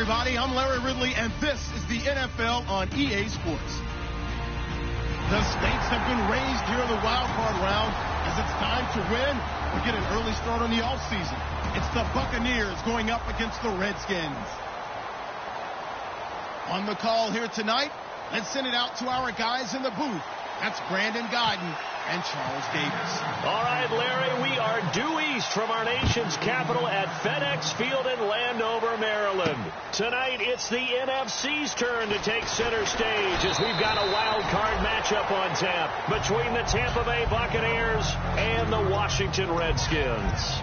everybody. I'm Larry Ridley, and this is the NFL on EA Sports. The stakes have been raised here in the wild card round as it's time to win or get an early start on the offseason. It's the Buccaneers going up against the Redskins. On the call here tonight, let's send it out to our guys in the booth. That's Brandon Godden and Charles Davis. All right, Larry, we are due east from our nation's capital at FedEx Field in Landover, Maryland. Tonight, it's the NFC's turn to take center stage as we've got a wild card matchup on tap between the Tampa Bay Buccaneers and the Washington Redskins.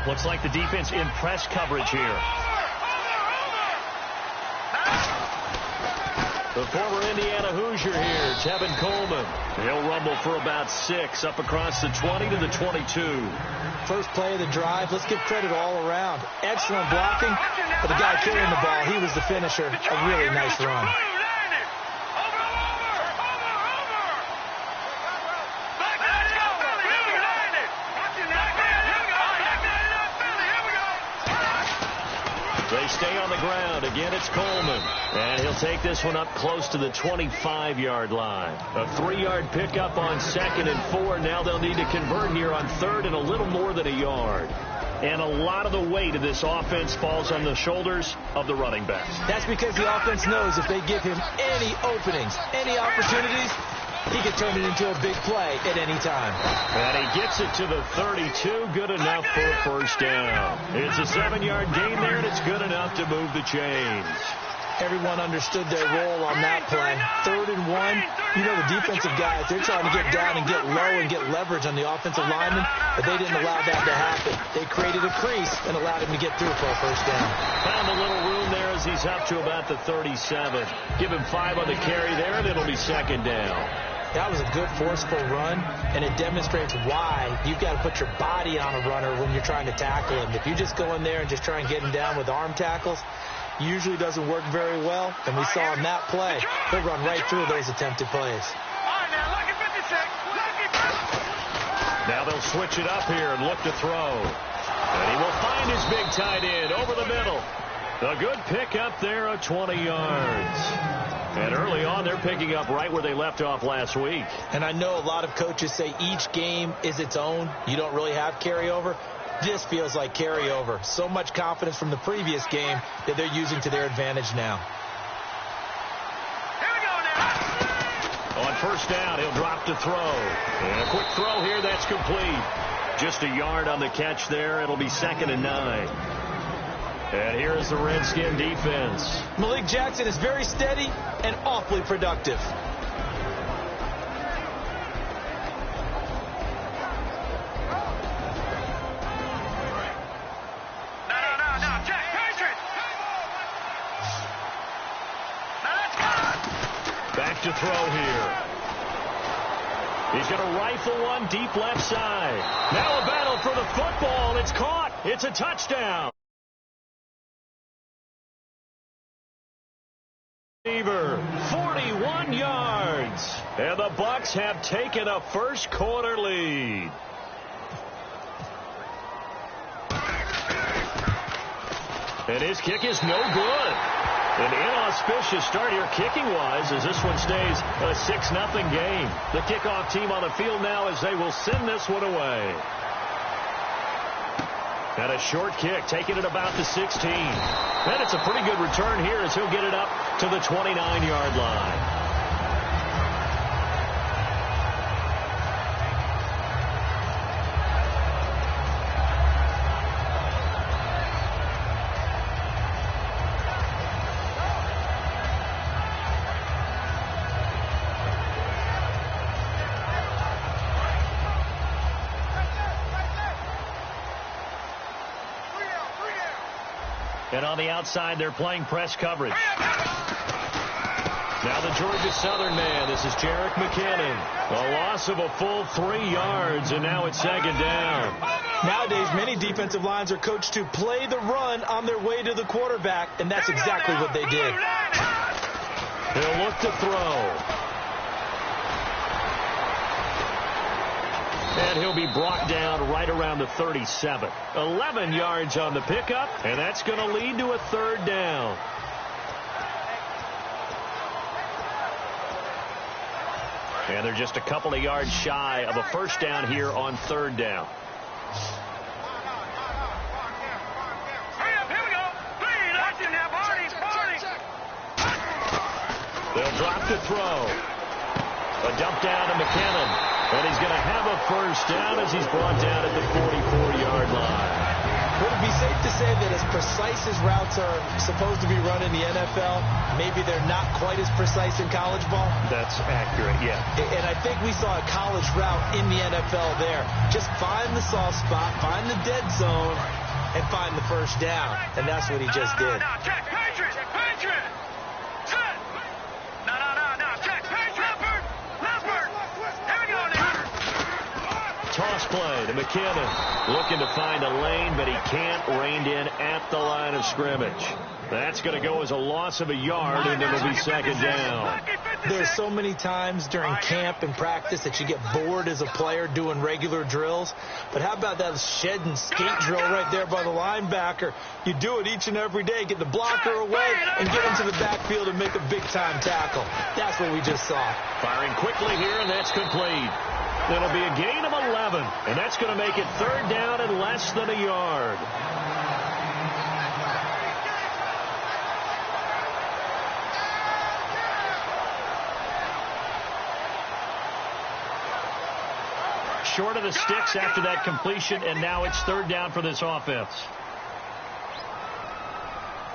Looks like the defense in press coverage here. The former Indiana Hoosier here, Tevin Coleman. He'll rumble for about 6 up across the 20 to the 22. First play of the drive. Let's give credit all around. Excellent blocking. For the guy carrying the ball, he was the finisher. A really nice run. They stay on the ground. Again, it's Coleman. And he'll take this one up close to the 25-yard line. A 3-yard pickup on 2nd and 4. Now they'll need to convert here on 3rd and a little more than a yard. And a lot of the weight of this offense falls on the shoulders of the running backs. That's because the offense knows if they give him any openings, any opportunities, he can turn it into a big play at any time. And he gets it to the 32. Good enough for a first down. It's a 7-yard gain there, and it's good enough to move the chains. Everyone understood their role on that play. 3rd and 1. You know, the defensive guys, they're trying to get down and get low and get leverage on the offensive lineman, but they didn't allow that to happen. They created a crease and allowed him to get through for a first down. Found a little room there as he's up to about the 37. Give him 5 on the carry there, and it'll be 2nd down. That was a good, forceful run, and it demonstrates why you've got to put your body on a runner when you're trying to tackle him. If you just go in there and just try and get him down with arm tackles, usually doesn't work very well, and we saw in that play, he'll run right through those attempted plays. Now they'll switch it up here and look to throw. And he will find his big tight end over the middle. A good pickup there of 20 yards. And early on, they're picking up right where they left off last week. And I know a lot of coaches say each game is its own. You don't really have carryover. This feels like carryover. So much confidence from the previous game that they're using to their advantage now. Here we go now. On first down, he'll drop to throw. And a quick throw here, that's complete. Just a yard on the catch there. It'll be 2nd and 9. And here is the Redskin defense. Malik Jackson is very steady and awfully productive. No, Jack, Patriot. Back to throw here. He's going to rifle one deep left side. Now a battle for the football. It's caught. It's a touchdown. 41 yards. And the Bucs have taken a first quarter lead. And his kick is no good. An inauspicious start here kicking-wise as this one stays a 6-0 game. The kickoff team on the field now as they will send this one away. And a short kick, taking it about the 16. And it's a pretty good return here as he'll get it up to the 29-yard line. And on the outside, they're playing press coverage. Now the Georgia Southern man. This is Jerick McKinnon. A loss of a full 3 yards, and now it's second down. Nowadays, many defensive lines are coached to play the run on their way to the quarterback, and that's exactly what they did. He'll look to throw. And he'll be brought down right around the 37. 11 yards on the pickup, and that's going to lead to a third down. And they're just a couple of yards shy of a first down here on third down. They'll drop to throw. A dump down to McKinnon. And he's going to have a first down as he's brought down at the 44-yard line. Would it be safe to say that as precise as routes are supposed to be run in the NFL, maybe they're not quite as precise in college ball? That's accurate, yeah. And I think we saw a college route in the NFL there. Just find the soft spot, find the dead zone, and find the first down. And that's what he just did. Check, Patriot, Patriot. Set. No, check, Patriot. Leopard. Here we go now. Toss play to McKinnon. Looking to find a lane, but he can't. Reined in at the line of scrimmage. That's going to go as a loss of a yard, and it'll be second down. There's so many times during camp and practice that you get bored as a player doing regular drills. But how about that shed and skate drill right there by the linebacker? You do it each and every day. Get the blocker away and get into the backfield and make a big-time tackle. That's what we just saw. Firing quickly here, and that's complete. It'll be a gain of 11, and that's going to make it third down and less than a yard. Short of the sticks after that completion, and now it's third down for this offense.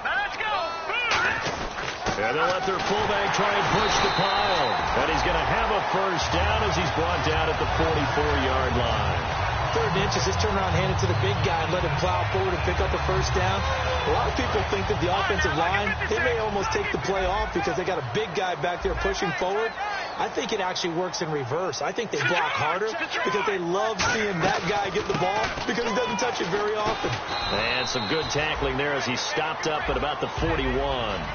Let's go. And they'll let their fullback try and push the pile. And he's going to have a first down as he's brought down at the 44-yard line. 3rd and inches, just turn around, hand it to the big guy, and let him plow forward and pick up a first down. A lot of people think that the offensive line, they may almost take the play off because they got a big guy back there pushing forward. I think it actually works in reverse. I think they block harder because they love seeing that guy get the ball because he doesn't touch it very often. And some good tackling there as he stopped up at about the 41.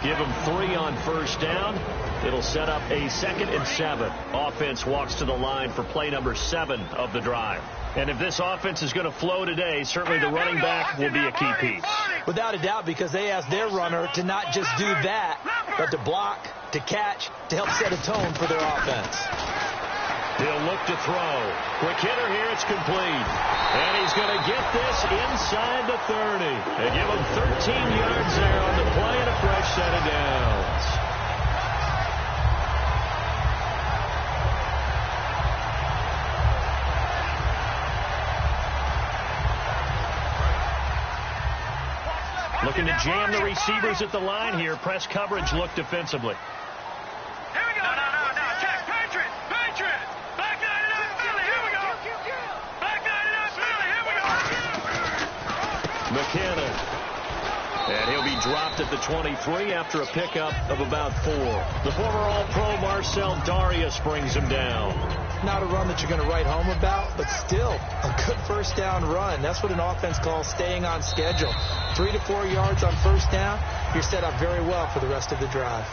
Give him 3 on first down. It'll set up a 2nd and 7. Offense walks to the line for play number 7 of the drive. And if this offense is going to flow today, certainly the running back will be a key piece. Without a doubt, because they asked their runner to not just do that, but to block, to catch, to help set a tone for their offense. He'll look to throw. Quick hitter here, it's complete. And he's going to get this inside the 30. They give him 13 yards there on the play and a fresh set of downs. Looking to jam the receivers at the line here. Press coverage, look defensively. Here we go. No. Check, Patriot. Back 99, Philly. Here we go. Back 99, Philly. Here we go. McKinnon. And he'll be dropped at the 23 after a pickup of about 4. The former All-Pro Marcel Darius brings him down. Not a run that you're going to write home about, but still a good first down run. That's what an offense calls staying on schedule. 3 to 4 yards on first down, you're set up very well for the rest of the drive.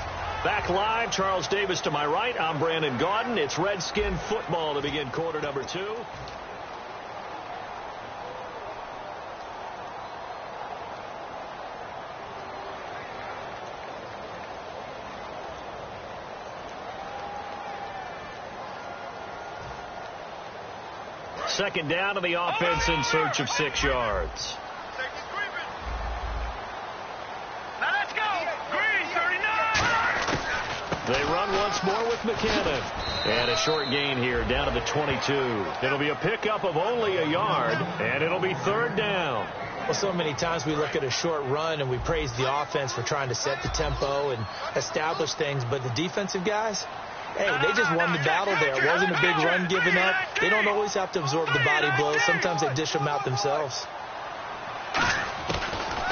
Back live, Charles Davis to my right. I'm Brandon Gaudin. It's Redskin football to begin quarter number 2. Second down to the offense in search of 6 yards. Now let's go. Green, 39. They run once more with McKinnon. And a short gain here down to the 22. It'll be a pickup of only a yard, and it'll be third down. Well, so many times we look at a short run and we praise the offense for trying to set the tempo and establish things, but the defensive guys, hey, they just won the battle there. It wasn't a big run given up. They don't always have to absorb the body blows. Sometimes they dish them out themselves.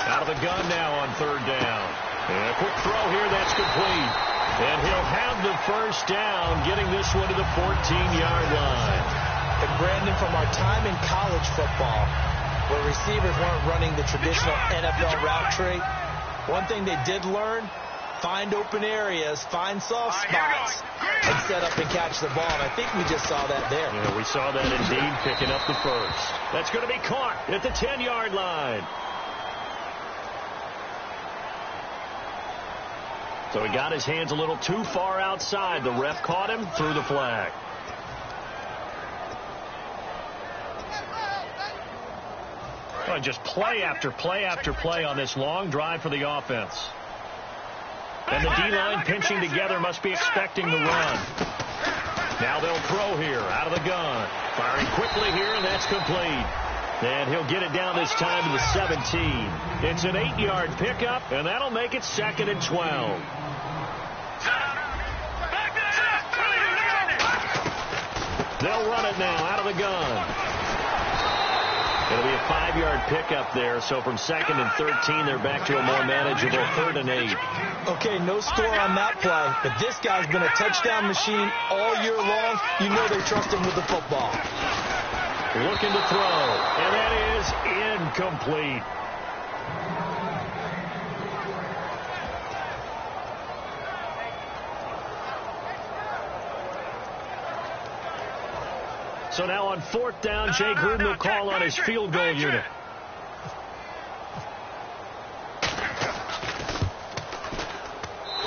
Out of the gun now on third down. And a quick throw here, that's complete. And he'll have the first down, getting this one to the 14-yard line. And Brandon, from our time in college football, where receivers weren't running the traditional NFL route tree, one thing they did learn, find open areas, find soft spots, and set up and catch the ball. And I think we just saw that there. Yeah, we saw that indeed, picking up the first. That's going to be caught at the 10-yard line. So he got his hands a little too far outside. The ref caught him, threw the flag. Oh, just play after play after play on this long drive for the offense. And the D-line pinching together, must be expecting the run. Now they'll throw here out of the gun. Firing quickly here, and that's complete. And he'll get it down this time to the 17. It's an 8-yard pickup, and that'll make it 2nd and 12. They'll run it now out of the gun. It'll be a 5-yard pickup there, so from 2nd and 13, they're back to a more manageable 3rd and 8. Okay, no score on that play, but this guy's been a touchdown machine all year long. You know they trust him with the football. Looking to throw, and that is incomplete. So now on 4th down, Jay Gruden will call on his field goal unit.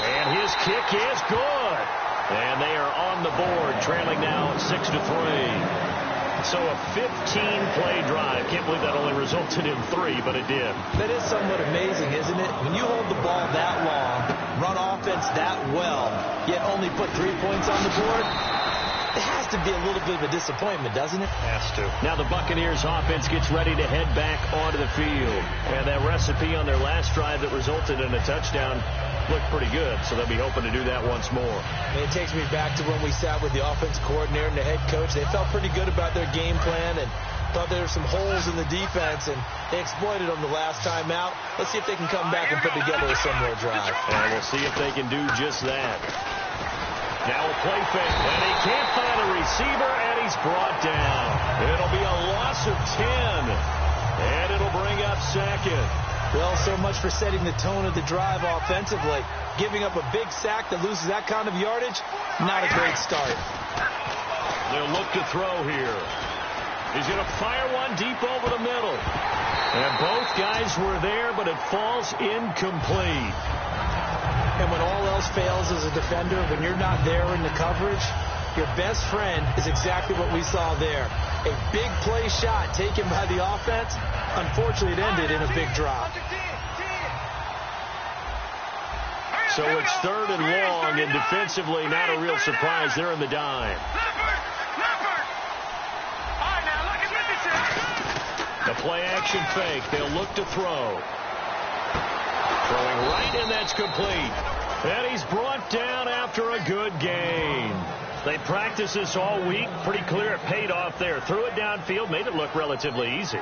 And his kick is good. And they are on the board, trailing now 6-3. So a 15-play drive. Can't believe that only resulted in 3, but it did. That is somewhat amazing, isn't it? When you hold the ball that long, run offense that well, yet only put 3 points on the board, it has to be a little bit of a disappointment, doesn't it? Has to. Now the Buccaneers offense gets ready to head back onto the field. And that recipe on their last drive that resulted in a touchdown looked pretty good, so they'll be hoping to do that once more. And it takes me back to when we sat with the offensive coordinator and the head coach. They felt pretty good about their game plan and thought there were some holes in the defense, and they exploited them the last time out. Let's see if they can come back and put together a similar drive. And we'll see if they can do just that. Now a play fake, and he can't find a receiver, and he's brought down. It'll be a loss of 10, and it'll bring up 2nd. Well, so much for setting the tone of the drive offensively. Giving up a big sack that loses that kind of yardage, not a great start. They'll look to throw here. He's going to fire one deep over the middle. And both guys were there, but it falls incomplete. And when all else fails as a defender, when you're not there in the coverage, your best friend is exactly what we saw there. A big play shot taken by the offense. Unfortunately, it ended in a big drop. So it's 3rd and long, and defensively, not a real surprise. They're in the dime. The play action fake. They'll look to throw. Throwing right, and that's complete. And he's brought down after a good gain. They practiced this all week. Pretty clear it paid off there. Threw it downfield, made it look relatively easy.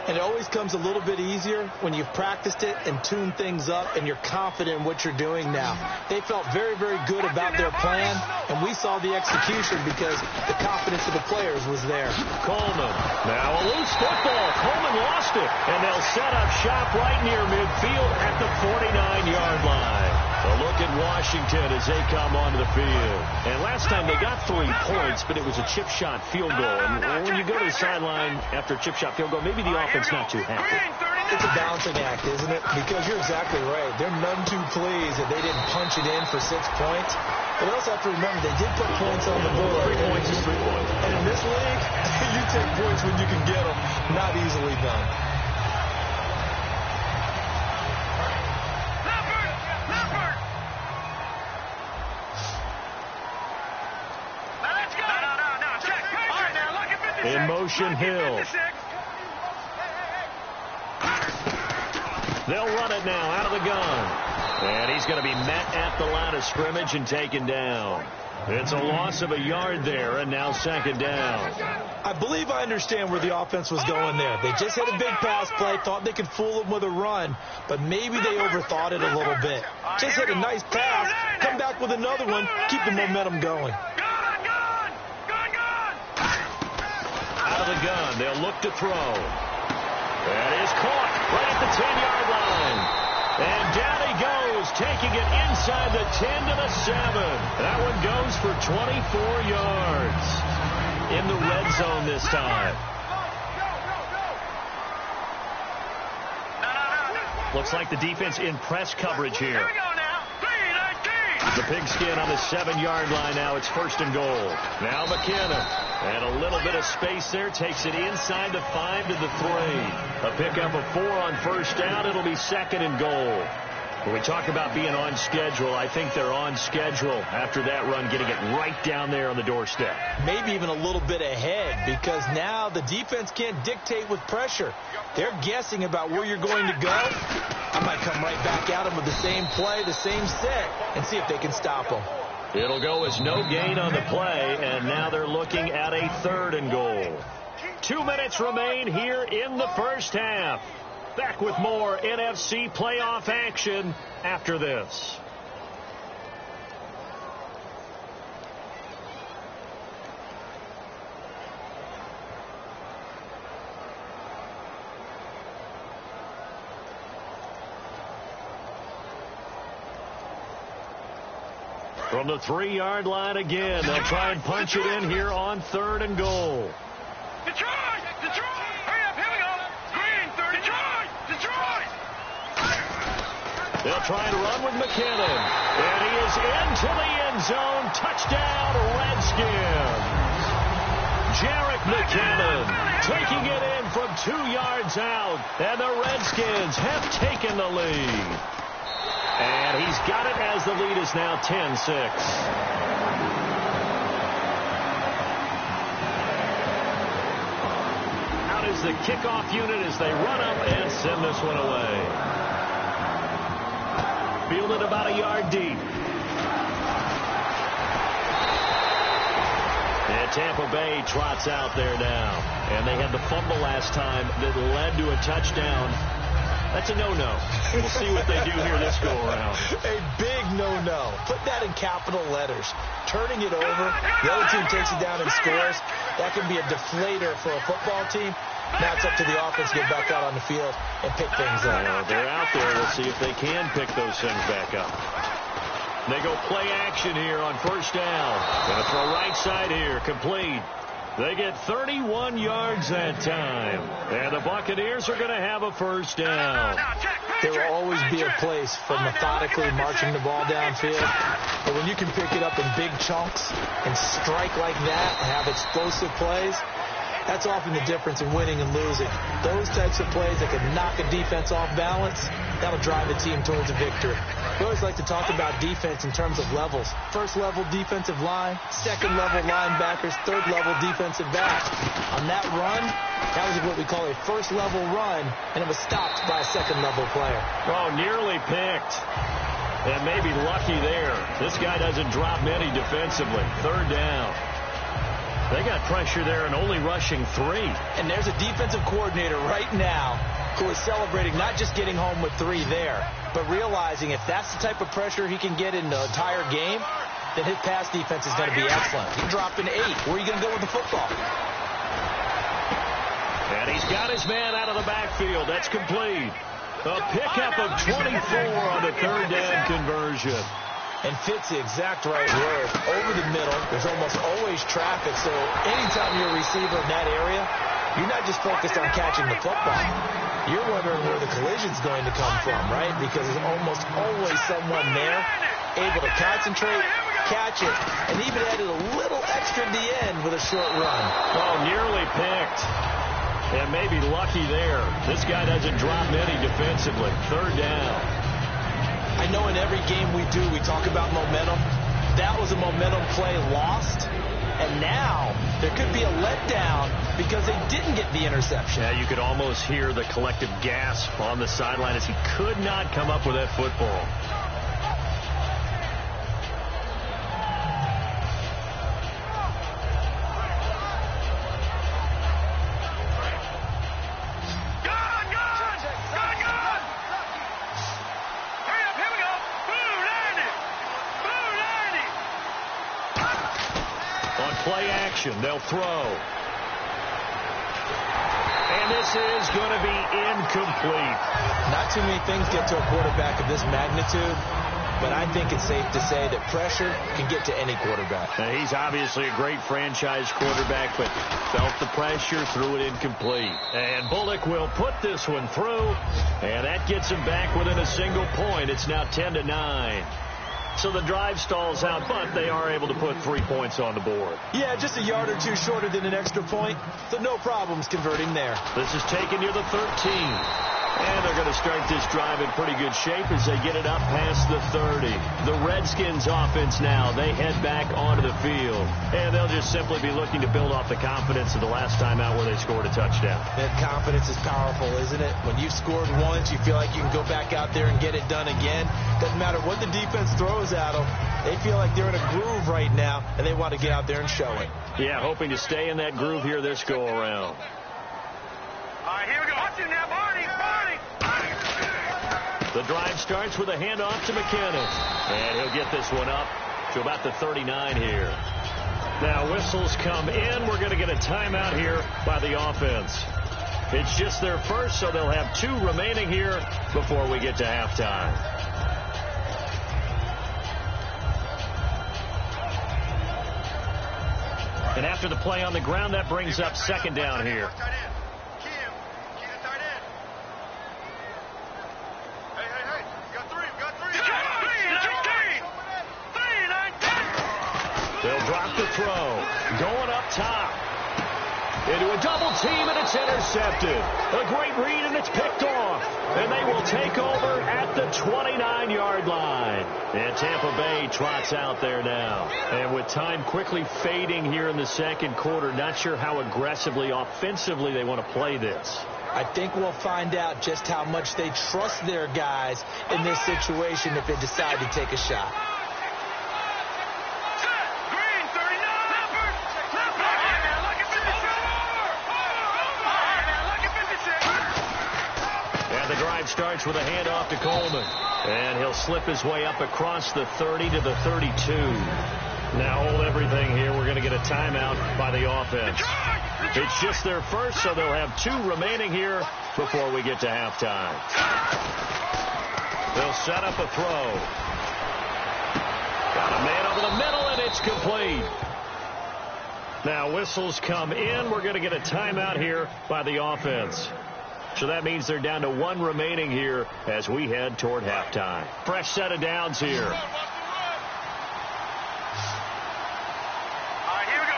And it always comes a little bit easier when you've practiced it and tuned things up and you're confident in what you're doing now. They felt very, very good about their plan, and we saw the execution because the confidence of the players was there. Coleman. Now a loose football. Coleman lost it, and they'll set up shop right near midfield at the 49-yard line. A look at Washington as they come onto the field. And last time they got 3 points, but it was a chip shot field goal. And when you go to the sideline after a chip shot field goal, maybe the offense not too happy. It's a balancing act, isn't it? Because you're exactly right. They're none too pleased that they didn't punch it in for 6 points. But we also have to remember they did put points on the board. 3 points is 3 points. And in this league, you take points when you can get them. Not easily done. In motion, Hill. They'll run it now out of the gun. And he's going to be met at the line of scrimmage and taken down. It's a loss of a yard there, and now second down. I believe I understand where the offense was going there. They just had a big pass play, thought they could fool them with a run, but maybe they overthought it a little bit. Just hit a nice pass, come back with another one, keep the momentum going. Out of the gun, they'll look to throw. That is caught right at the 10-yard line. And down he goes, taking it inside the 10 to the 7. That one goes for 24 yards. In the red zone this time. Looks like the defense in press coverage here. The pigskin on the 7-yard line now. It's first and goal. Now McKinnon. And a little bit of space there. Takes it inside the 5 to the 3. A pickup of 4 on first down. It'll be second and goal. When we talk about being on schedule, I think they're on schedule after that run, getting it right down there on the doorstep. Maybe even a little bit ahead, because now the defense can't dictate with pressure. They're guessing about where you're going to go. I might come right back at them with the same play, the same set, and see if they can stop them. It'll go as no gain on the play, and now they're looking at a third and goal. 2 minutes remain here in the first half. Back with more NFC playoff action after this. From the 3-yard line again, they'll try and punch it in here on third and goal. Detroit! Hurry up, here we go! Green, 30. Detroit! They'll try and run with McKinnon. And he is into the end zone. Touchdown, Redskins. Jarek McKinnon taking it in from 2 yards out. And the Redskins have taken the lead. And he's got it as the lead is now 10-6. Out is the kickoff unit as they run up and send this one away. Fielded about a yard deep. And Tampa Bay trots out there now. And they had the fumble last time that led to a touchdown. That's a no-no. We'll see what they do here this go-around. A big no-no. Put that in capital letters. Turning it over, the other team takes it down and scores. That can be a deflator for a football team. Now it's up to the offense to get back out on the field and pick things up. They're out there. We'll see if they can pick those things back up. They go play action here on first down. Gonna throw right side here, complete. They get 31 yards that time. And the Buccaneers are going to have a first down. There will always be a place for methodically marching the ball downfield. But when you can pick it up in big chunks and strike like that and have explosive plays, that's often the difference in winning and losing. Those types of plays that can knock a defense off balance, that'll drive a team towards a victory. We always like to talk about defense in terms of levels. First level defensive line, second level linebackers, third level defensive backs. On that run, that was what we call a first level run, and it was stopped by a second level player. Oh, nearly picked. And maybe lucky there. This guy doesn't drop many defensively. Third down. They got pressure there and only rushing 3. And there's a defensive coordinator right now who is celebrating not just getting home with 3 there, but realizing if that's the type of pressure he can get in the entire game, then his pass defense is going to be excellent. He dropped an 8. Where are you going to go with the football? And he's got his man out of the backfield. That's complete. A pickup of 24 on the third down conversion. And fits the exact right word. Over the middle, there's almost always traffic, so anytime you're a receiver in that area, you're not just focused on catching the football. You're wondering where the collision's going to come from, right? Because there's almost always someone there able to concentrate, catch it, and even added a little extra at the end with a short run. Oh, nearly picked. And maybe lucky there. This guy doesn't drop many defensively. Third down. I know in every game we do, we talk about momentum. That was a momentum play lost. And now there could be a letdown because they didn't get the interception. Yeah, you could almost hear the collective gasp on the sideline as he could not come up with that football. play action. They'll throw. And this is going to be incomplete. Not too many things get to a quarterback of this magnitude, but I think it's safe to say that pressure can get to any quarterback. Now, he's obviously a great franchise quarterback, but felt the pressure, threw it incomplete. And Bullock will put this one through, and that gets him back within a single point. It's now 10-9. So the drive stalls out, but they are able to put 3 points on the board. Yeah, just a yard or two shorter than an extra point, so no problems converting there. This is taken near the 13. And they're going to start this drive in pretty good shape as they get it up past the 30. The Redskins offense now, they head back onto the field. And they'll just simply be looking to build off the confidence of the last time out where they scored a touchdown. That confidence is powerful, isn't it? When you've scored once, you feel like you can go back out there and get it done again. Doesn't matter what the defense throws at them. They feel like they're in a groove right now, and they want to get out there and show it. Yeah, hoping to stay in that groove here this go-around. All right, here we go. Watch him now, Barney. The drive starts with a handoff to McKinnon. And he'll get this one up to about the 39 here. Now whistles come in. We're going to get a timeout here by the offense. It's just their first, so they'll have 2 remaining here before we get to halftime. And after the play on the ground, that brings up second down here. They'll drop the throw. Going up top. Into a double team, and it's intercepted. A great read, and it's picked off. And they will take over at the 29-yard line. And Tampa Bay trots out there now. And with time quickly fading here in the second quarter, not sure how aggressively, offensively they want to play this. I think we'll find out just how much they trust their guys in this situation if they decide to take a shot. Starts with a handoff to Coleman. And he'll slip his way up across the 30 to the 32. Now hold everything here. We're going to get a timeout by the offense. It's just their first, so they'll have 2 remaining here before we get to halftime. They'll set up a throw. Got a man over the middle, and it's complete. Now whistles come in. We're going to get a timeout here by the offense. So that means they're down to 1 remaining here as we head toward halftime. Fresh set of downs here. All right, here we go.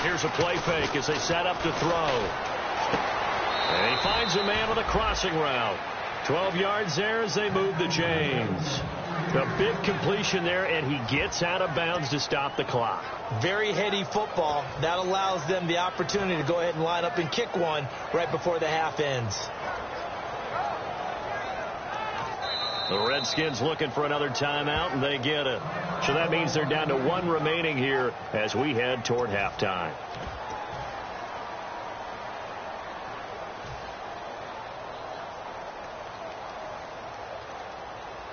3-19. Here's a play fake as they set up to throw. And he finds a man with a crossing route. 12 yards there as they move the chains. A big completion there, and he gets out of bounds to stop the clock. Very heady football. That allows them the opportunity to go ahead and line up and kick one right before the half ends. The Redskins looking for another timeout, and they get it. So that means they're down to 1 remaining here as we head toward halftime.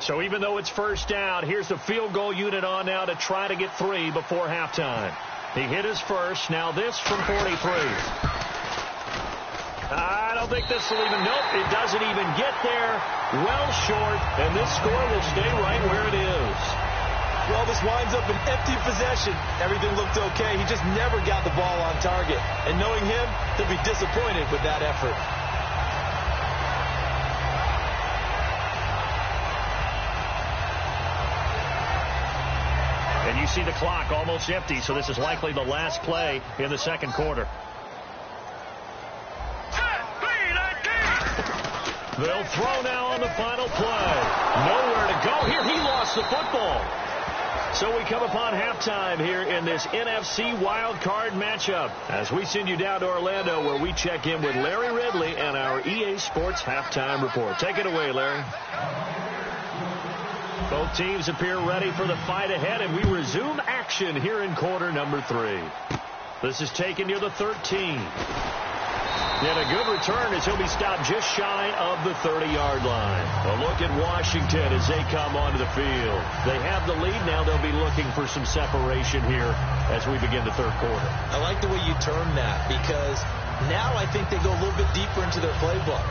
So even though it's first down, here's the field goal unit on now to try to get 3 before halftime. He hit his first. Now this from 43. I don't think this will even, nope, it doesn't even get there. Well short, and this score will stay right where it is. Well, this winds up an empty possession. Everything looked okay. He just never got the ball on target. And knowing him, he'll be disappointed with that effort. And you see the clock almost empty, so this is likely the last play in the second quarter. They'll throw now on the final play. Nowhere to go here. He lost the football. So we come upon halftime here in this NFC wild card matchup as we send you down to Orlando where we check in with Larry Ridley and our EA Sports halftime report. Take it away, Larry. Both teams appear ready for the fight ahead, and we resume action here in quarter number 3. This is taken near the 13. And a good return as he'll be stopped just shy of the 30-yard line. A look at Washington as they come onto the field. They have the lead. Now they'll be looking for some separation here as we begin the third quarter. I like the way you term that because now I think they go a little bit deeper into their playbook.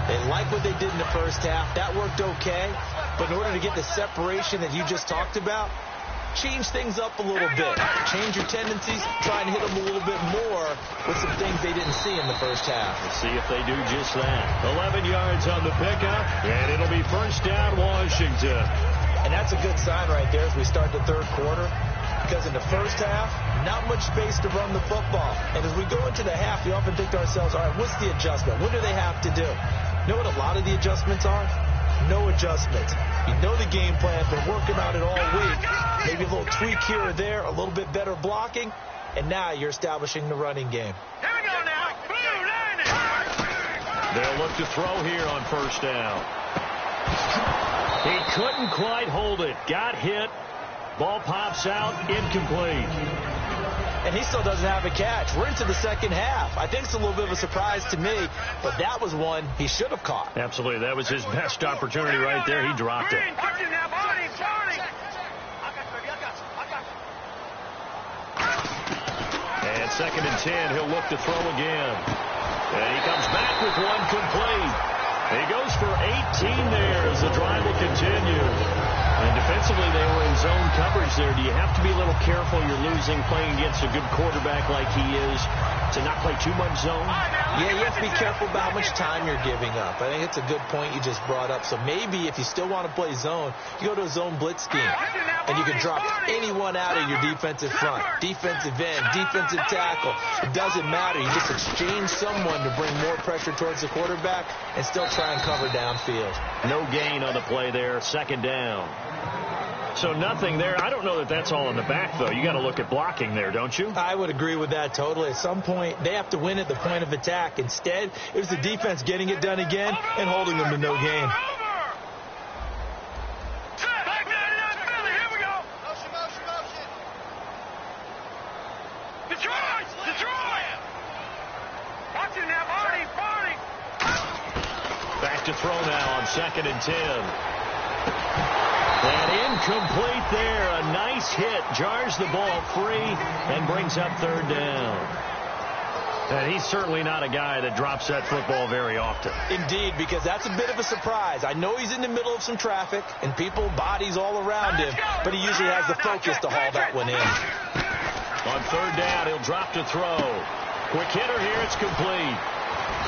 They like what they did in the first half. That worked okay. But in order to get the separation that you just talked about, change things up a little bit. Change your tendencies. Try and hit them a little bit more with some things they didn't see in the first half. Let's see if they do just that. 11 yards on the pickup, and it'll be first down Washington. And that's a good sign right there as we start the third quarter. Because in the first half, not much space to run the football. And as we go into the half, we often think to ourselves, all right, what's the adjustment? What do they have to do? You know what a lot of the adjustments are? No adjustments. You know the game plan, been working on it all week. Maybe a little tweak here or there, a little bit better blocking, and now you're establishing the running game. Here we go now. Blue line it. They'll look to throw here on first down. He couldn't quite hold it. Got hit. Ball pops out. Incomplete. And he still doesn't have a catch. We're into the second half. I think it's a little bit of a surprise to me, but that was one he should have caught. Absolutely. That was his best opportunity right there. He dropped it. Watch it now, Barney. And second and 10. He'll look to throw again. And he comes back with one complete. He goes for 18 there as the drive will continue. And defensively, they were in zone coverage there. Do you have to be a little careful? You're losing playing against a good quarterback like he is to not play too much zone? Yeah, you have to be careful about how much time you're giving up. I think it's a good point you just brought up. So maybe if you still want to play zone, you go to a zone blitz scheme. And you can drop anyone out of your defensive front. Defensive end, defensive tackle. It doesn't matter. You just exchange someone to bring more pressure towards the quarterback and still try and cover downfield. No gain on the play there. Second down. So nothing there. I don't know that that's all in the back, though. You got to look at blocking there, don't you? I would agree with that totally. At some point, they have to win at the point of attack. Instead, it was the defense getting it done again and holding them to no gain. Back to throw now on second and 10. And incomplete there. A nice hit. Jars the ball free and brings up third down. And he's certainly not a guy that drops that football very often. Indeed, because that's a bit of a surprise. I know he's in the middle of some traffic and people, bodies all around him, but he usually has the focus to haul that one in. On third down, he'll drop to throw. Quick hitter here. It's complete.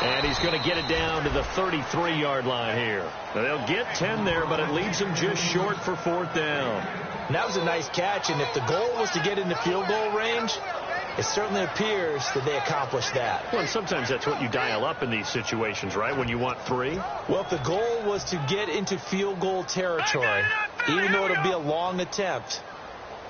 And he's going to get it down to the 33-yard line here. Now, they'll get 10 there, but it leaves him just short for fourth down. And that was a nice catch, and if the goal was to get into field goal range, it certainly appears that they accomplished that. Well, and sometimes that's what you dial up in these situations, right, when you want 3? Well, if the goal was to get into field goal territory, even though it'll be a long attempt,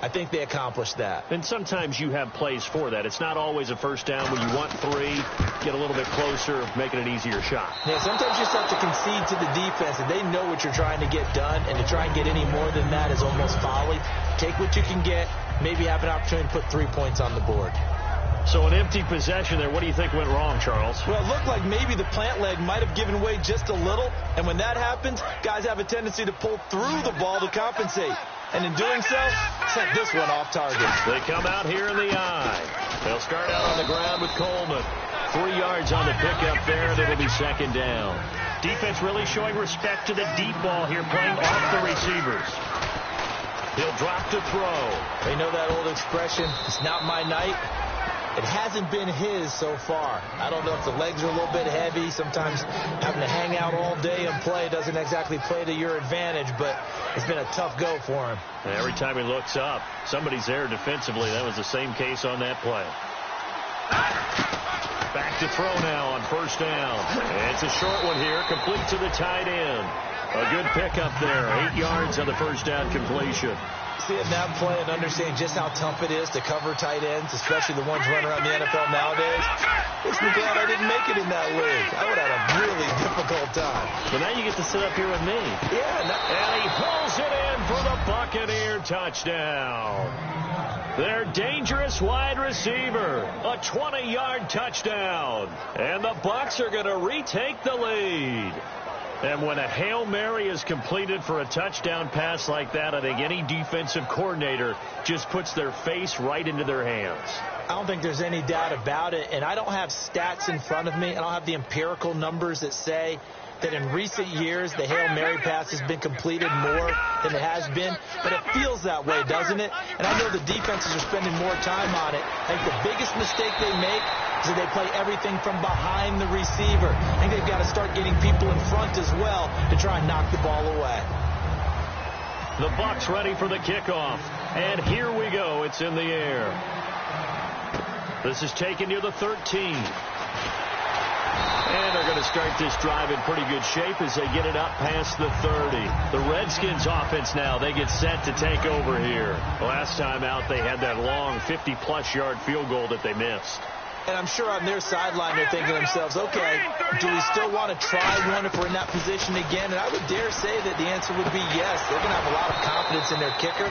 I think they accomplished that. And sometimes you have plays for that. It's not always a first down when you want 3, get a little bit closer, making an easier shot. Yeah, sometimes you just have to concede to the defense, and they know what you're trying to get done, and to try and get any more than that is almost folly. Take what you can get, maybe have an opportunity to put 3 points on the board. So an empty possession there. What do you think went wrong, Charles? Well, it looked like maybe the plant leg might have given way just a little, and when that happens, guys have a tendency to pull through the ball to compensate. And in doing so, sent this one off target. They come out here in the eye. They'll start out on the ground with Coleman. 3 yards on the pickup there, and it'll be second down. Defense really showing respect to the deep ball here, playing off the receivers. He'll drop to throw. They know that old expression, it's not my night. It hasn't been his so far. I don't know if the legs are a little bit heavy. Sometimes having to hang out all day and play doesn't exactly play to your advantage, but it's been a tough go for him. And every time he looks up, somebody's there defensively. That was the same case on that play. Back to throw now on first down. And it's a short one here, complete to the tight end. A good pickup there, 8 yards on the first down completion. Seeing that play and understanding just how tough it is to cover tight ends, especially the ones running around the NFL nowadays, makes me glad I didn't make it in that league. I would have had a really difficult time. But now you get to sit up here with me. Yeah. And he pulls it in for the Buccaneer touchdown. Their dangerous wide receiver, a 20-yard touchdown. And the Bucs are going to retake the lead. And when a Hail Mary is completed for a touchdown pass like that, I think any defensive coordinator just puts their face right into their hands. I don't think there's any doubt about it. And I don't have stats in front of me. I don't have the empirical numbers that say that in recent years the Hail Mary pass has been completed more than it has been. But it feels that way, doesn't it? And I know the defenses are spending more time on it. I think the biggest mistake they make is that they play everything from behind the receiver. I think they've got to start getting people in front as well to try and knock the ball away. The Bucs ready for the kickoff. And here we go. It's in the air. This is taken near the 13. And they're going to start this drive in pretty good shape as they get it up past the 30. The Redskins offense now, they get set to take over here. Last time out, they had that long 50-plus yard field goal that they missed. And I'm sure on their sideline they're thinking to themselves, okay, do we still want to try one if we're in that position again? And I would dare say that the answer would be yes. They're going to have a lot of confidence in their kicker.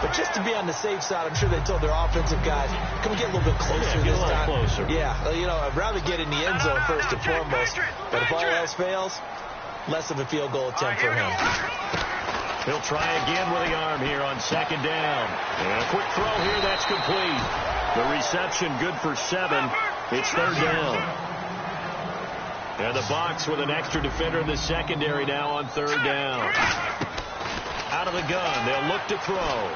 But just to be on the safe side, I'm sure they told their offensive guys, can we get a little bit closer this time? Get a little closer. Yeah, you know, I'd rather get in the end zone first and foremost. But if all else fails, less of a field goal attempt for him. He'll try again with the arm here on second down. And a quick throw here, that's complete. The reception good for 7. It's third down. And the Bucs with an extra defender in the secondary now on third down. Out of the gun, they'll look to throw.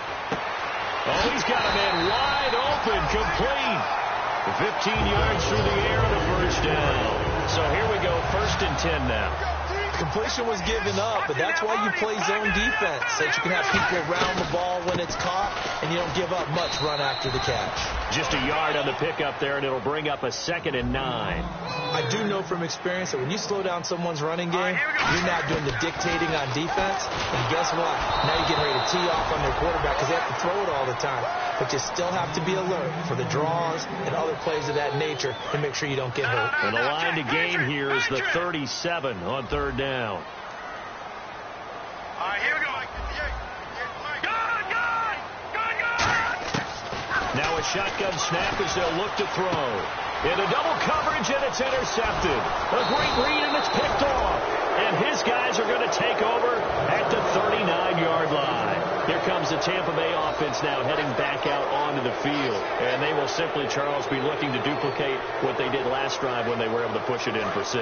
Oh, he's got a man wide open, complete. 15 yards through the air and a first down. So here we go, 1st and 10 now. Completion was given up, but that's why you play zone defense, so that you can have people around the ball when it's caught, and you don't give up much run after the catch. Just a yard on the pickup there, and it'll bring up a 2nd and 9. I do know from experience that when you slow down someone's running game, you're not doing the dictating on defense, and guess what? Now you're getting ready to tee off on their quarterback because they have to throw it all the time. But you still have to be alert for the draws and other plays of that nature to make sure you don't get hurt. And the line to gain here is the 37 on third down. All right, here we go. Now a shotgun snap as they'll look to throw. Into double coverage, and it's intercepted. A great read, and it's picked off. And his guys are going to take over at the 39-yard line. Here comes the Tampa Bay offense now heading back out onto the field. And they will simply, Charles, be looking to duplicate what they did last drive when they were able to push it in for 6.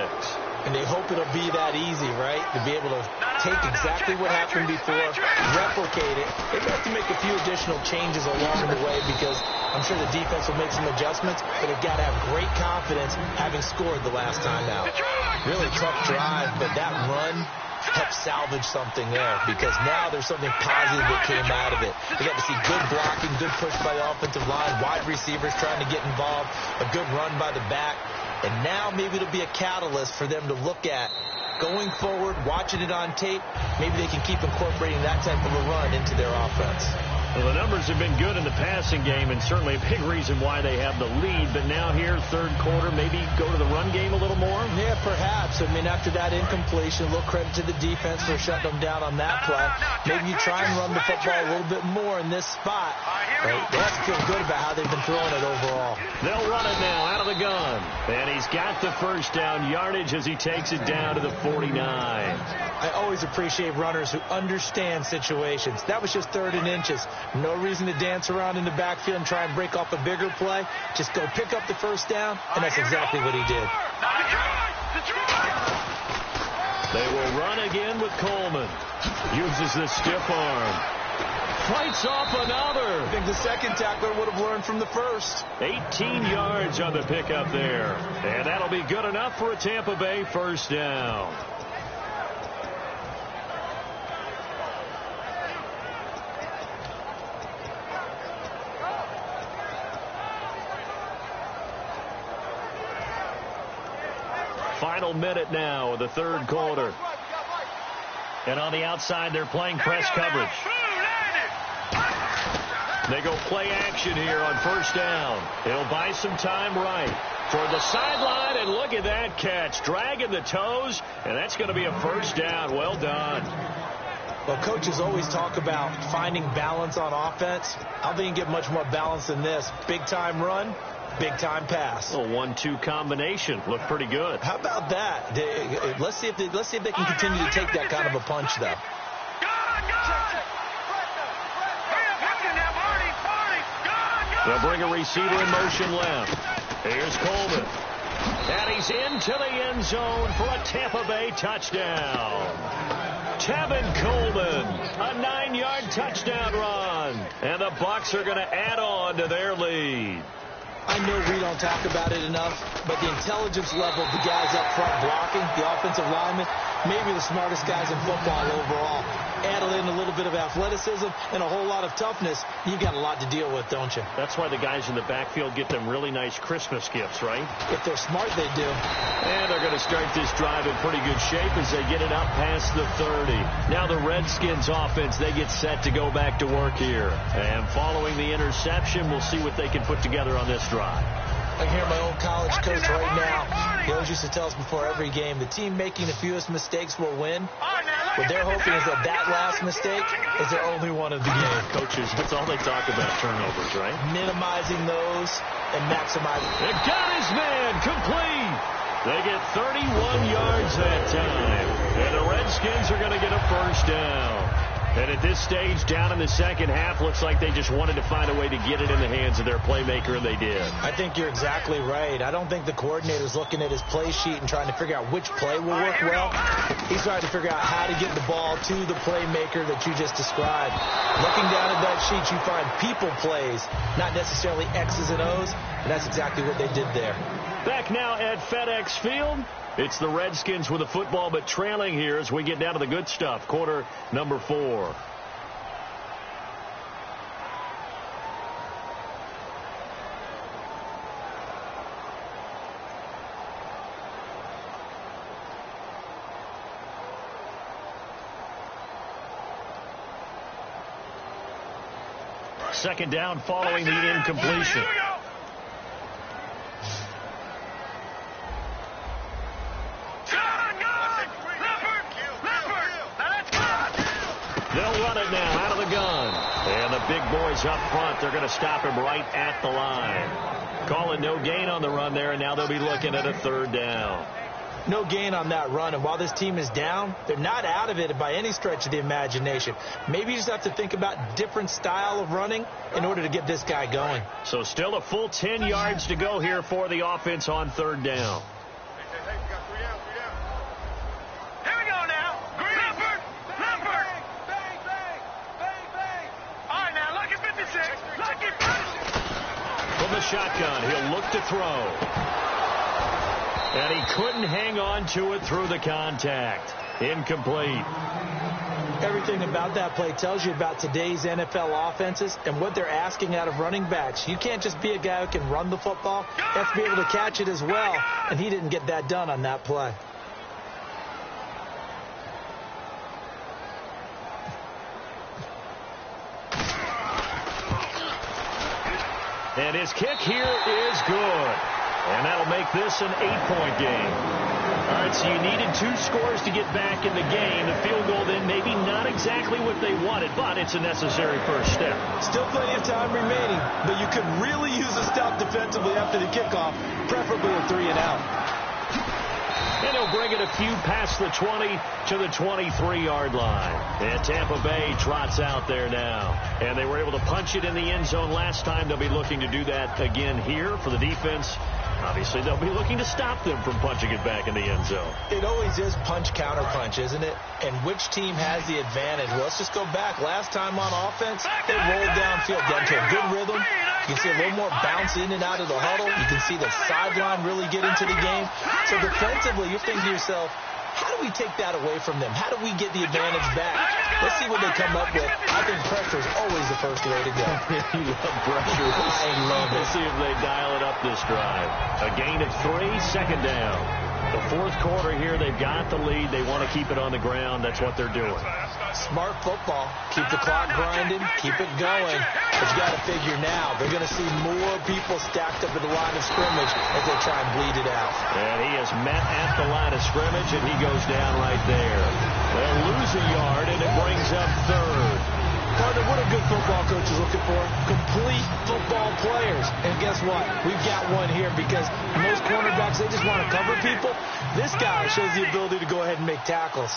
And they hope it'll be that easy, right? To be able to take exactly what happened before, replicate it. They have to make a few additional changes along the way because I'm sure the defense will make some adjustments, but they've got to have great confidence having scored the last time out. Really tough drive, but that run helped salvage something there because now there's something positive that came out of it. They got to see good blocking, good push by the offensive line, wide receivers trying to get involved, a good run by the back. And now maybe it'll be a catalyst for them to look at going forward, watching it on tape. Maybe they can keep incorporating that type of a run into their offense. Well, the numbers have been good in the passing game, and certainly a big reason why they have the lead. But now here, third quarter, maybe go to the run game a little more? Yeah, perhaps. I mean, after that incompletion, a little credit to the defense for shutting them down on that play. Maybe you try and run the football a little bit more in this spot. Right? They have to feel good about how they've been throwing it overall. They'll run it now out of the gun. And he's got the first down yardage as he takes it down to the 49. I always appreciate runners who understand situations. That was just 3rd and inches. No reason to dance around in the backfield and try and break off a bigger play. Just go pick up the first down, and that's exactly what he did. They will run again with Coleman. Uses the stiff arm. Fights off another. I think the second tackler would have learned from the first. 18 yards on the pickup there. And that'll be good enough for a Tampa Bay first down. Final minute now of the third quarter. And on the outside, they're playing press coverage. They go play action here on first down. He'll buy some time right. Toward the sideline, and look at that catch. Dragging the toes, and that's going to be a first down. Well done. Well, coaches always talk about finding balance on offense. I don't think you can get much more balance than this. Big-time run, big-time pass. A 1-2 combination. Looked pretty good. How about that? Let's see if they can continue to take that kind of a punch, though. They'll bring a receiver in motion left. Here's Coleman. And he's into the end zone for a Tampa Bay touchdown. Tevin Coleman, a 9-yard touchdown run. And the Bucs are going to add on to their lead. I know we don't talk about it enough, but the intelligence level of the guys up front blocking, the offensive linemen, maybe the smartest guys in football overall. Add in a little bit of athleticism and a whole lot of toughness, you got a lot to deal with, don't you? That's why the guys in the backfield get them really nice Christmas gifts, right? If they're smart, they do. And they're going to start this drive in pretty good shape as they get it up past the 30. Now the Redskins offense, they get set to go back to work here. And following the interception, we'll see what they can put together on this drive. I hear my old college coach right now. He always used to tell us before every game, the team making the fewest mistakes will win. What they're hoping is that last mistake is their only one of the game. Coaches, that's all they talk about, turnovers, right? Minimizing those and maximizing. They got his man complete. They get 31 yards that time. And the Redskins are going to get a first down. And at this stage, down in the second half, looks like they just wanted to find a way to get it in the hands of their playmaker, and they did. I think you're exactly right. I don't think the coordinator's looking at his play sheet and trying to figure out which play will work well. He's trying to figure out how to get the ball to the playmaker that you just described. Looking down at that sheet, you find people plays, not necessarily X's and O's, and that's exactly what they did there. Back now at FedEx Field. It's the Redskins with the football, but trailing here as we get down to the good stuff. Quarter number 4. Second down following the incompletion. They'll run it now out of the gun. And the big boys up front, they're going to stop him right at the line. Calling no gain on the run there, and now they'll be looking at a third down. No gain on that run, and while this team is down, they're not out of it by any stretch of the imagination. Maybe you just have to think about different style of running in order to get this guy going. So still a full 10 yards to go here for the offense on third down. From the shotgun, he'll look to throw. And he couldn't hang on to it through the contact. Incomplete. Everything about that play tells you about today's NFL offenses and what they're asking out of running backs. You can't just be a guy who can run the football. You have to be able to catch it as well, and he didn't get that done on that play. And his kick here is good. And that'll make this an 8-point game. All right, so you needed 2 scores to get back in the game. The field goal then maybe not exactly what they wanted, but it's a necessary first step. Still plenty of time remaining, but you could really use a stop defensively after the kickoff, preferably a 3-and-out. And he'll bring it a few past the 20 to the 23-yard line. And Tampa Bay trots out there now. And they were able to punch it in the end zone last time. They'll be looking to do that again here for the defense. Obviously, they'll be looking to stop them from punching it back in the end zone. It always is punch-counter-punch, isn't it? And which team has the advantage? Well, let's just go back. Last time on offense, they rolled downfield, got into a good rhythm. You can see a little more bounce in and out of the huddle. You can see the sideline really get into the game. So defensively, you're thinking to yourself, how do we take that away from them? How do we get the advantage back? Let's see what they come up with. I think pressure is always the first way to go. You love pressure. I love it. Let's see if they dial it up this drive. A gain of 3, second down. The fourth quarter here, they've got the lead. They want to keep it on the ground. That's what they're doing. Smart football. Keep the clock grinding. Keep it going. But you got to figure now, they're going to see more people stacked up at the line of scrimmage as they try and bleed it out. And he is met at the line of scrimmage, and he goes down right there. They'll lose a yard, and it brings up third. Partner, what a good football coach is looking for. Complete football players. And guess what? We've got one here because most cornerbacks, they just want to cover people. This guy shows the ability to go ahead and make tackles.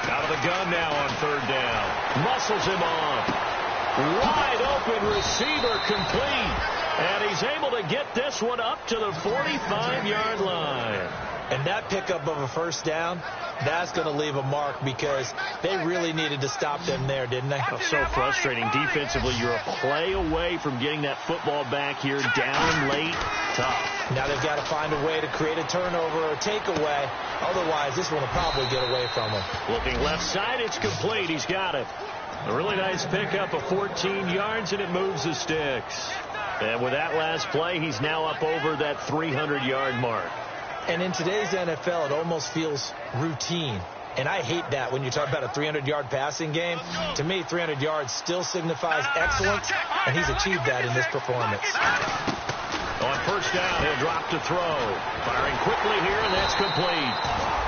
Out of the gun now on third down. Muscles him off. Wide open receiver complete. And he's able to get this one up to the 45-yard line. And that pickup of a first down, that's going to leave a mark because they really needed to stop them there, didn't they? Oh, so frustrating. Defensively, you're a play away from getting that football back here, down late, tough. Now they've got to find a way to create a turnover or a takeaway. Otherwise, this one will probably get away from him. Looking left side, it's complete. He's got it. A really nice pickup of 14 yards, and it moves the sticks. And with that last play, he's now up over that 300-yard mark. And in today's NFL, it almost feels routine. And I hate that when you talk about a 300-yard passing game. To me, 300 yards still signifies excellence, and he's achieved that in this performance. On first down, he'll drop to throw. Firing quickly here, and that's complete.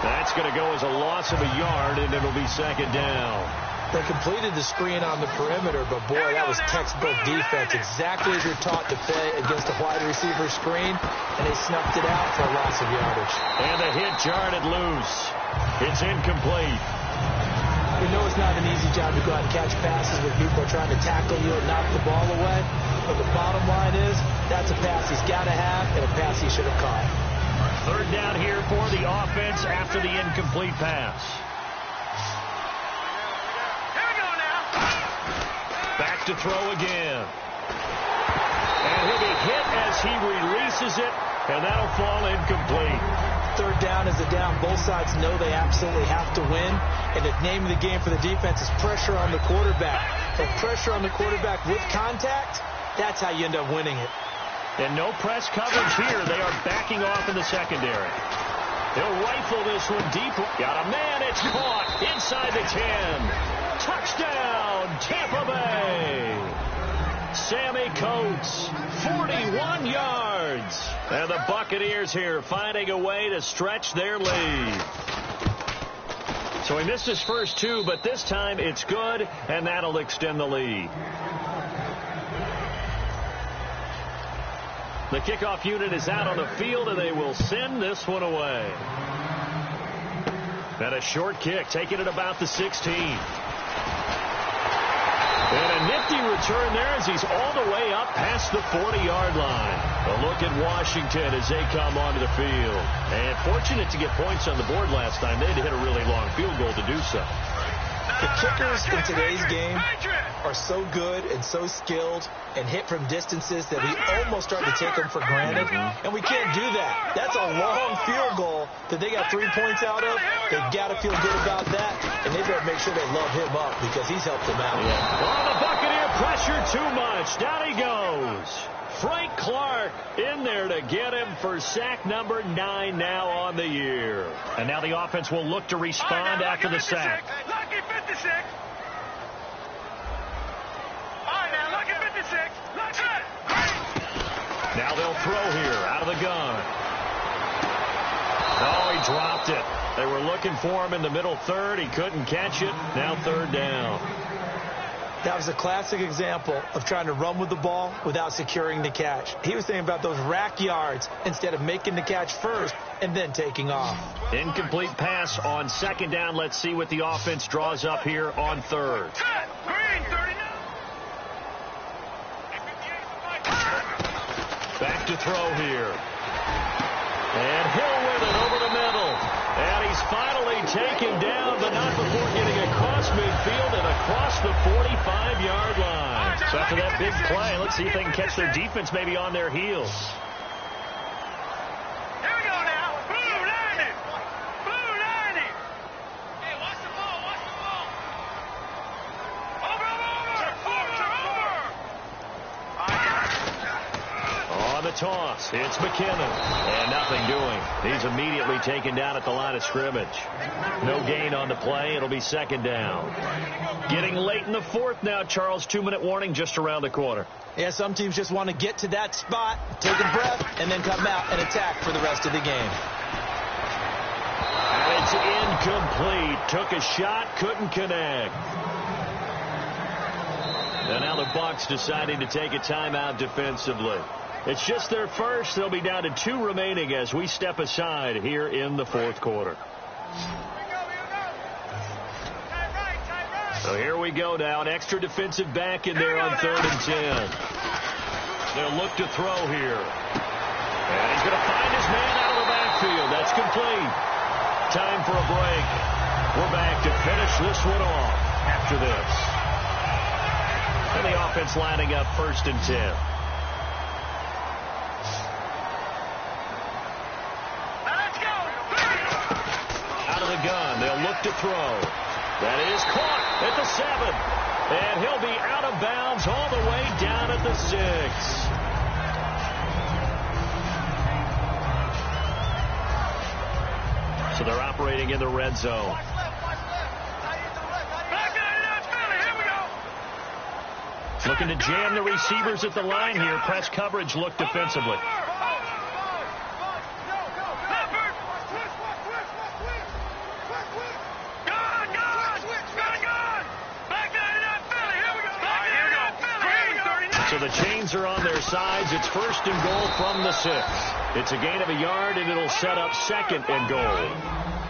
That's going to go as a loss of a yard, and it'll be second down. They completed the screen on the perimeter, but boy, that was textbook defense. Exactly as you're taught to play against a wide receiver screen, and they snuffed it out for a loss of yardage. And the hit jarred loose. It's incomplete. We know it's not an easy job to go out and catch passes when people are trying to tackle you and knock the ball away, but the bottom line is that's a pass he's got to have and a pass he should have caught. Third down here for the offense after the incomplete pass. Back to throw again. And he'll be hit as he releases it, and that'll fall incomplete. Third down is a down. Both sides know they absolutely have to win, and the name of the game for the defense is pressure on the quarterback. But pressure on the quarterback with contact, that's how you end up winning it. And no press coverage here. They are backing off in the secondary. They'll rifle this one deep. Got a man. It's caught inside the 10. Touchdown, Tampa Bay. Sammy Coates, 41 yards. And the Buccaneers here finding a way to stretch their lead. So he missed his first two, but this time it's good, and that'll extend the lead. The kickoff unit is out on the field, and they will send this one away. And a short kick, taking it about the 16. And a nifty return there as he's all the way up past the 40-yard line. A look at Washington as they come onto the field. And fortunate to get points on the board last time. They had to hit a really long field goal to do so. The kickers in today's game are so good and so skilled and hit from distances that we almost start to take them for granted. And we can't do that. That's a long field goal that they got 3 points out of. They've got to feel good about that. And they better make sure they love him up because he's helped them out. Oh, the Buccaneer pressure too much. Down he goes. Frank Clark in there to get him for sack number 9 now on the year. And now the offense will look to respond after the sack. Lucky 56. All right, now, lucky 56. Now they'll throw here out of the gun. Oh, he dropped it. They were looking for him in the middle third. He couldn't catch it. Now third down. That was a classic example of trying to run with the ball without securing the catch. He was thinking about those rack yards instead of making the catch first and then taking off. Incomplete pass on second down. Let's see what the offense draws up here on third. Back to throw here. And Hill with it over the middle. And he's finally taken down, but not before getting across midfield and across the 45-yard line. So after that big play, let's see if they can catch their defense maybe on their heels. Here we go now. Blue 90. Blue 90. Hey, watch the ball. Watch the ball. Over. On the toss. It's McKinnon. And nothing doing. He's immediately taken down at the line of scrimmage. No gain on the play. It'll be second down. Getting late in the fourth now, Charles. 2-minute warning just around the corner. Yeah, some teams just want to get to that spot, take a breath, and then come out and attack for the rest of the game. And it's incomplete. Took a shot, couldn't connect. And now the Bucs deciding to take a timeout defensively. It's just their first. They'll be down to 2 remaining as we step aside here in the fourth quarter. So here we go now. An extra defensive back in there on 3rd and 10. They'll look to throw here. And he's going to find his man out of the backfield. That's complete. Time for a break. We're back to finish this one off after this. And the offense lining up 1st and 10. Out of the gun. They'll look to throw. That is caught at the 7. And he'll be out of bounds all the way down at the 6. So they're operating in the red zone. Looking to jam the receivers at the line here. Press coverage look defensively. So the chains are on their sides. It's 1st and goal from the 6. It's a gain of a yard, and it'll set up 2nd and goal.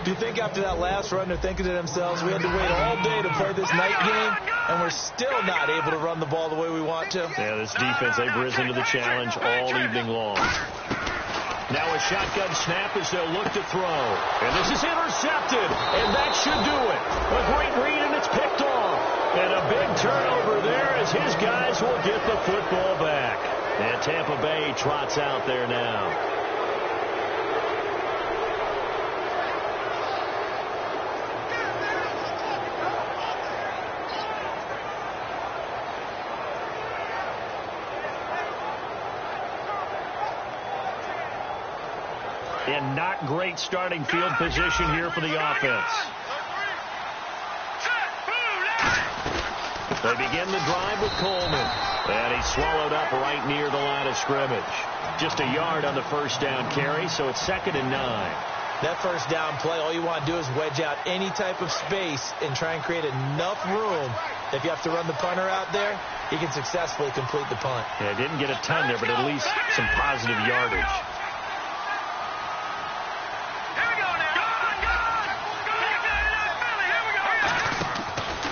Do you think after that last run they're thinking to themselves, we had to wait all day to play this night game, and we're still not able to run the ball the way we want to? Yeah, this defense, they've risen to the challenge all evening long. Now a shotgun snap as they'll look to throw. And this is intercepted, and that should do it. A great read, and it's picked off. And a big turnover there as his guys will get the football back. And Tampa Bay trots out there now. And not great starting field position here for the offense. They begin the drive with Coleman. And he's swallowed up right near the line of scrimmage. Just a yard on the 1st down carry, so it's 2nd and 9. That 1st down play, all you want to do is wedge out any type of space and try and create enough room. If you have to run the punter out there, he can successfully complete the punt. Yeah, didn't get a ton there, but at least some positive yardage.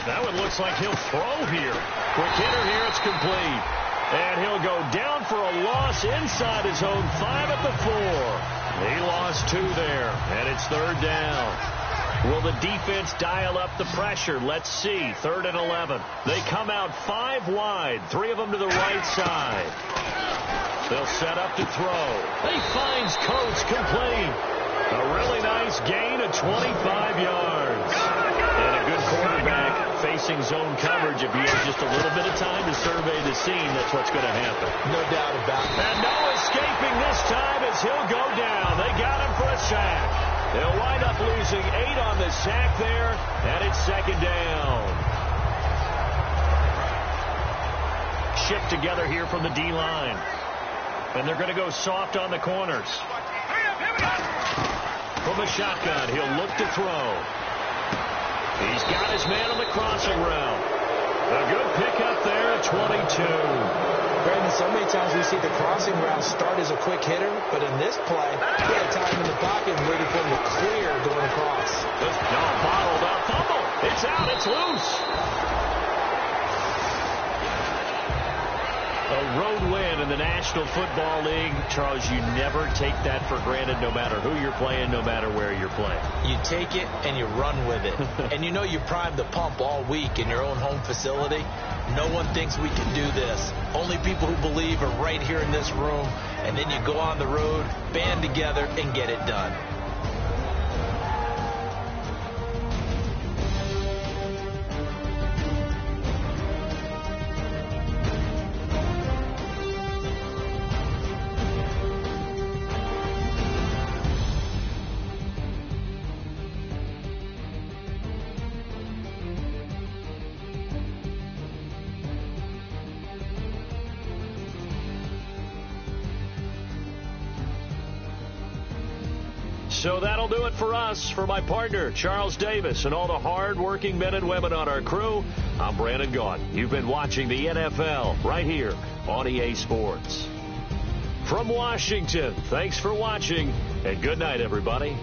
That one looks like he'll throw here. Quick hitter here, it's complete. And he'll go down for a loss inside his own 5 at the 4. He lost 2 there, and it's 3rd down. Will the defense dial up the pressure? Let's see. 3rd and 11. They come out 5 wide, 3 of them to the right side. They'll set up to throw. He finds Coates complete. A really nice gain of 25 yards. And a good quarterback facing zone coverage. If he has just a little bit of time to survey the scene, that's what's going to happen. No doubt about it. And no escaping this time as he'll go down. They got him for a sack. They'll wind up losing 8 on the sack there, and it's 2nd down. Shipped together here from the D-line. And they're going to go soft on the corners. From the shotgun, he'll look to throw. He's got his man on the crossing route. A good pickup there at 22. Brandon, so many times we see the crossing route start as a quick hitter, but in this play, he had time in the pocket and waiting for him to clear going across. This bottled up fumble. It's out. It's loose. A road win in the National Football League. Charles, you never take that for granted no matter who you're playing, no matter where you're playing. You take it and you run with it. And you know you primed the pump all week in your own home facility. No one thinks we can do this. Only people who believe are right here in this room. And then you go on the road, band together, and get it done. So that'll do it for us. For my partner, Charles Davis, and all the hard-working men and women on our crew, I'm Brandon Gaudin. You've been watching the NFL right here on EA Sports. From Washington, thanks for watching, and good night, everybody.